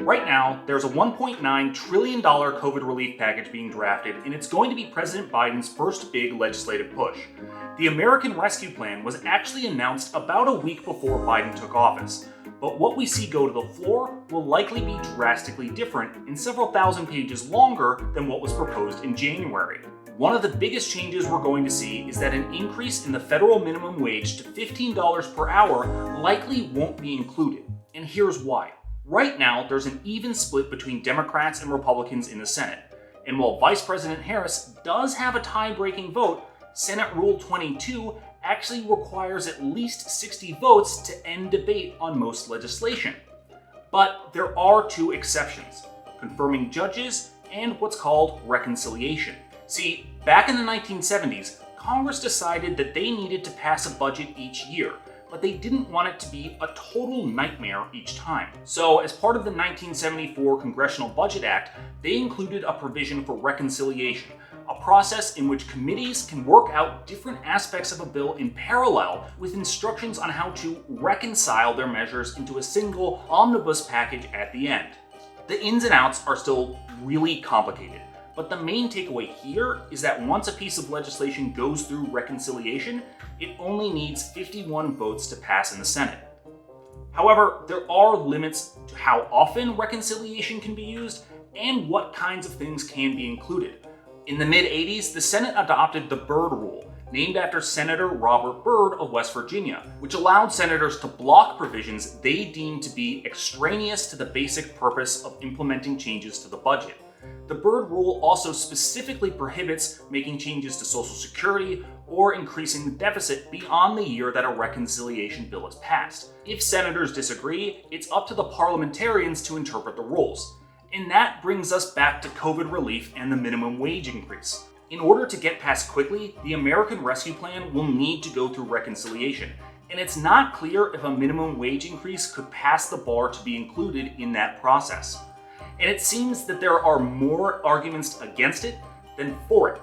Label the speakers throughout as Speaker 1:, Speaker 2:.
Speaker 1: Right now, there's a $1.9 trillion COVID relief package being drafted, and it's going to be President Biden's first big legislative push. The American Rescue Plan was actually announced about a week before Biden took office, but what we see go to the floor will likely be drastically different and several thousand pages longer than what was proposed in January. One of the biggest changes we're going to see is that an increase in the federal minimum wage to $15 per hour likely won't be included, and here's why. Right now, there's an even split between Democrats and Republicans in the Senate, and while Vice President Harris does have a tie-breaking vote, Senate Rule 22 actually requires at least 60 votes to end debate on most legislation. But there are two exceptions: confirming judges and what's called reconciliation. See, back in the 1970s, Congress decided that they needed to pass a budget each year, but they didn't want it to be a total nightmare each time. So, as part of the 1974 Congressional Budget Act, they included a provision for reconciliation, a process in which committees can work out different aspects of a bill in parallel with instructions on how to reconcile their measures into a single omnibus package at the end. The ins and outs are still really complicated, but the main takeaway here is that once a piece of legislation goes through reconciliation, it only needs 51 votes to pass in the Senate. However, there are limits to how often reconciliation can be used and what kinds of things can be included. In the mid-80s, the Senate adopted the Byrd Rule, named after Senator Robert Byrd of West Virginia, which allowed senators to block provisions they deemed to be extraneous to the basic purpose of implementing changes to the budget. The Byrd Rule also specifically prohibits making changes to Social Security or increasing the deficit beyond the year that a reconciliation bill is passed. If senators disagree, it's up to the parliamentarians to interpret the rules. And that brings us back to COVID relief and the minimum wage increase. In order to get passed quickly, the American Rescue Plan will need to go through reconciliation, and it's not clear if a minimum wage increase could pass the bar to be included in that process. And it seems that there are more arguments against it than for it.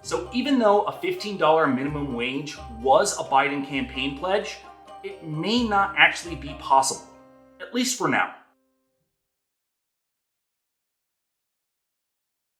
Speaker 1: So even though a $15 minimum wage was a Biden campaign pledge, it may not actually be possible, at least for now.